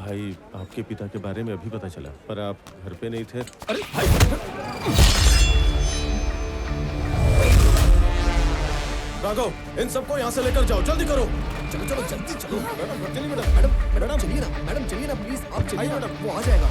भाई, आपके पिता के बारे में अभी पता चला, पर आप घर पे नहीं थे। अरे भाई, राघव, इन सबको यहाँ से लेकर जाओ, जल्दी करो। चलो चलो जल्दी चलो। मैडम, चलिए मैडम। मैडम चलिए ना, मैडम चलिए ना प्लीज, आप चलिए आइए ना, मैडम। वो आ जाएगा।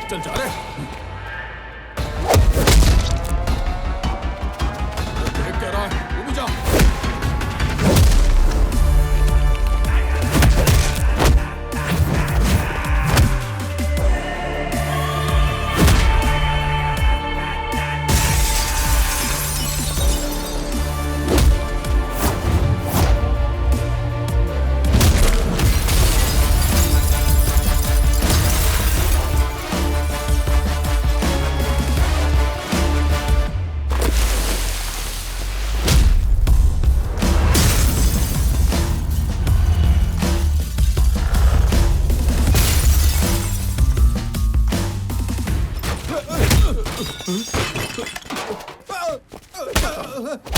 चल जा रहे। देख क्या रहा है, तू भी जा।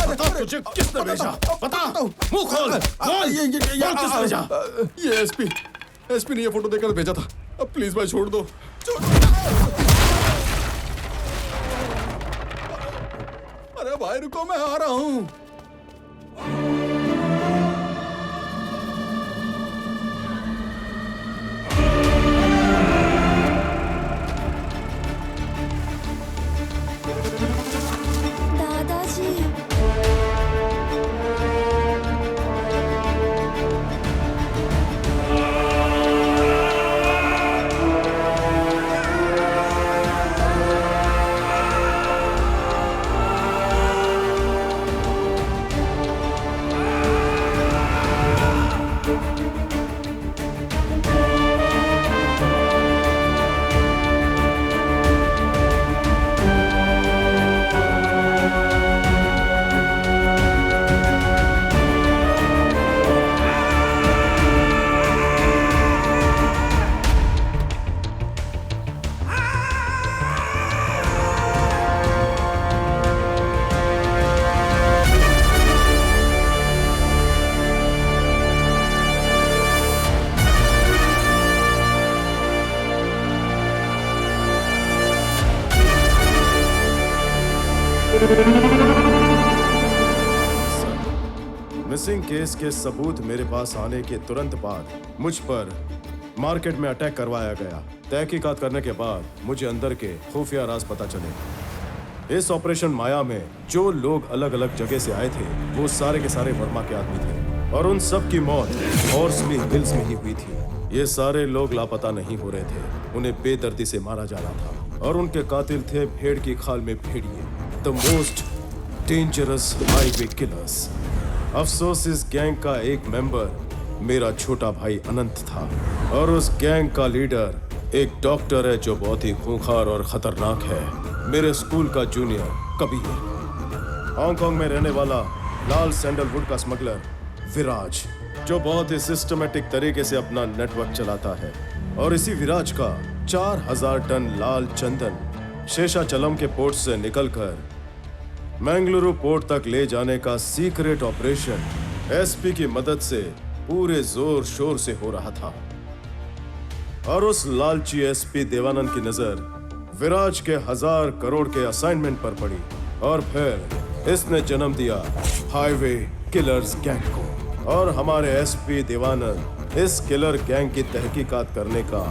बता, तुझे किसने भेजा? बता, मुंह खोल, बोल, ये किसने भेजा? ये एसपी ने ये फोटो देकर भेजा था। अब प्लीज भाई छोड़ दो। अरे भाई रुको, मैं आ रहा हूँ। दादाजी, मिसिंग केस के सबूत मेरे पास आने के तुरंत बाद मुझ पर मार्केट में अटैक करवाया गया। तहकीकात करने के बाद मुझे अंदर के खुफिया राज पता चले। इस ऑपरेशन माया में जो लोग अलग अलग जगह से आए थे वो सारे के सारे वर्मा के आदमी थे और उन सब की मौत हॉर्सली हिल्स में ही हुई थी। ये सारे लोग लापता नहीं हो रहे थे, उन्हें बेदर्दी से मारा जा रहा था और उनके कातिल थे भेड़ की खाल में भेड़िए, the most dangerous highway killers. अफसोस इस गैंग का एक मेंबर मेरा छोटा भाई अनंत था और उस गैंग का लीडर एक डॉक्टर है जो बहुत ही खूंखार और खतरनाक है, मेरे स्कूल का जूनियर कबीर। हांगकांग में रहने वाला लाल सैंडलवुड का स्मगलर विराज, जो बहुत ही सिस्टमेटिक तरीके से अपना नेटवर्क चलाता है। और इसी विराज का 4000 टन लाल चंदन शेषाचलम के पोर्ट से निकलकर मैंगलुरु पोर्ट तक ले जाने का सीक्रेट ऑपरेशन एसपी की मदद से पूरे जोर शोर से हो रहा था। और उस लालची एसपी देवानंद की नजर विराज के 1000 करोड़ के असाइनमेंट पर पड़ी और फिर इसने जन्म दिया हाईवे किलर्स गैंग को। और हमारे एसपी देवानंद इस किलर गैंग की तहकीकात करने का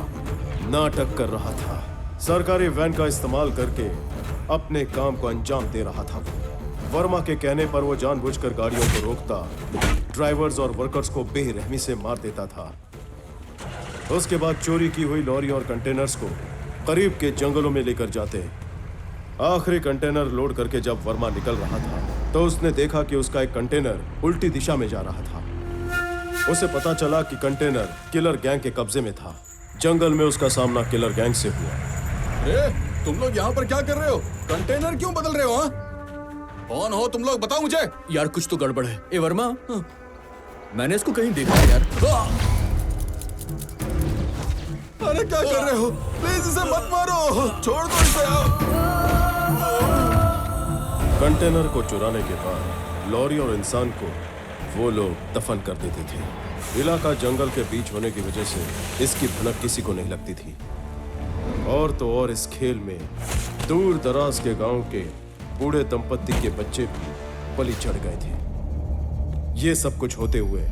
नाटक कर रहा था। सरकारी वैन का इस्तेमाल करके अपने काम को अंजाम दे रहा था। वर्मा के कहने पर वो जानबूझकर गाड़ियों को रोकता, ड्राइवर्स और वर्कर्स को बेरहमी से मार देता था। उसके बाद चोरी की हुई लॉरी और कंटेनर्स को करीब के जंगलों में लेकर जाते। आखिरी कंटेनर लोड करके जब वर्मा निकल रहा था तो उसने देखा कि उसका एक कंटेनर उल्टी दिशा में जा रहा था। उसे पता चला कि कंटेनर किलर गैंग के कब्जे में था। जंगल में उसका सामना किलर गैंग से हुआ। तुम लोग यहाँ पर क्या कर रहे हो? कंटेनर क्यों बदल रहे हो? हाँ? कौन हो तुम लोग, बताओ मुझे। यार कुछ तो गड़बड़ है। ए वर्मा, मैंने इसको कहीं देखा है यार। अरे क्या कर रहे हो? प्लीज इसे मत मारो, छोड़ दो इसे। कंटेनर को चुराने के बाद लॉरी और इंसान को वो लोग दफन कर देते थे। इलाका जंगल के बीच होने की वजह से इसकी भनक किसी को नहीं लगती थी। और तो और इस खेल में दूर दराज के गांव के बूढ़े दंपत्ति के बच्चे भी बलि चढ़ गए थे। ये सब कुछ होते हुए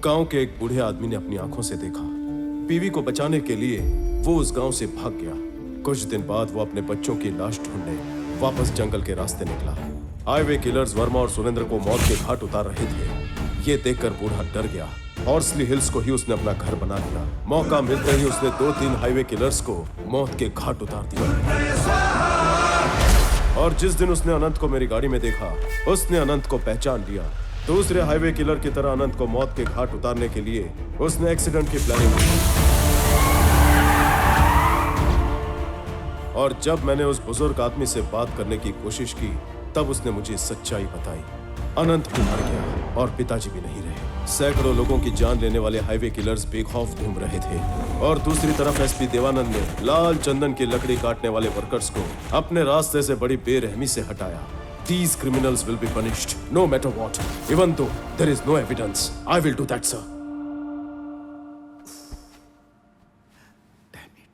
गांव के एक बूढ़े आदमी ने अपनी आंखों से देखा। बीवी को बचाने के लिए वो उस गांव से भाग गया। कुछ दिन बाद वो अपने बच्चों की लाश ढूंढने वापस जंगल के रास्ते निकला। हाईवे किलर्स वर्मा और सुरेंद्र को मौत के घाट उतार रहे थे। ये देखकर बूढ़ा डर गया। हॉर्सली हिल्स को ही उसने अपना घर बना लिया। मौका मिलते ही उसने 2-3 हाईवे किलर्स को मौत के घाट उतार दिया। और जिस दिन उसने अनंत को मेरी गाड़ी में देखा, उसने अनंत को पहचान लिया। दूसरे हाईवे किलर की तरह अनंत को मौत के घाट उतारने के लिए उसने एक्सीडेंट की प्लानिंग की। और जब मैंने उस बुजुर्ग आदमी से बात करने की कोशिश की तब उसने मुझे सच्चाई बताई। अनंत भी मर गया और पिताजी भी नहीं रहे। सैकड़ों लोगों की जान लेने वाले हाईवे किलर्स बेखौफ घूम रहे थे और दूसरी तरफ एसपी देवानंद ने लाल चंदन की लकड़ी काटने वाले वर्कर्स को अपने रास्ते से बड़ी बेरहमी से हटाया। These criminals will be punished, no matter what, even though there is no evidence. I will do that, sir. Damn it.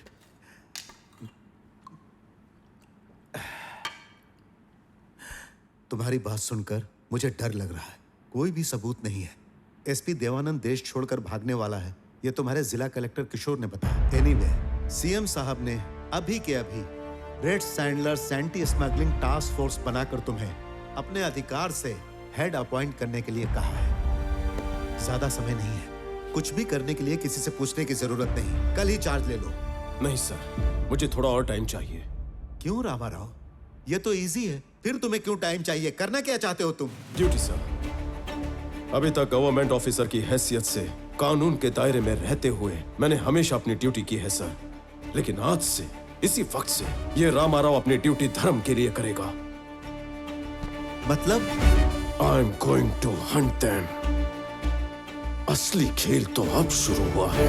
तुम्हारी बात सुनकर मुझे डर लग रहा है। कोई भी सबूत नहीं है। एसपी देवानंद देश छोड़कर भागने वाला है, ये तुम्हारे जिला कलेक्टर किशोर ने बताया। एनीवे, सीएम साहब ने अभी के अभी red Sandler anti smuggling task force बनाकर तुम्हें अपने अधिकार से हेड अपॉइंट करने के लिए कहा है। ज्यादा समय नहीं है, कुछ भी करने के लिए किसी से पूछने की जरूरत नहीं। कल ही चार्ज ले लो। नहीं सर, मुझे थोड़ा और टाइम चाहिए। क्यों रामाराव, ये तो इजी है। फिर तुम्हें क्यों टाइम चाहिए? करना क्या चाहते हो तुम? Duty sir. अभी तक गवर्नमेंट ऑफिसर की हैसियत से कानून के दायरे में रहते हुए मैंने हमेशा अपनी ड्यूटी की है सर। लेकिन आज से, इसी वक्त से ये रामाराव अपनी ड्यूटी धर्म के लिए करेगा। मतलब? I am going to hunt them. असली खेल तो अब शुरू हुआ है।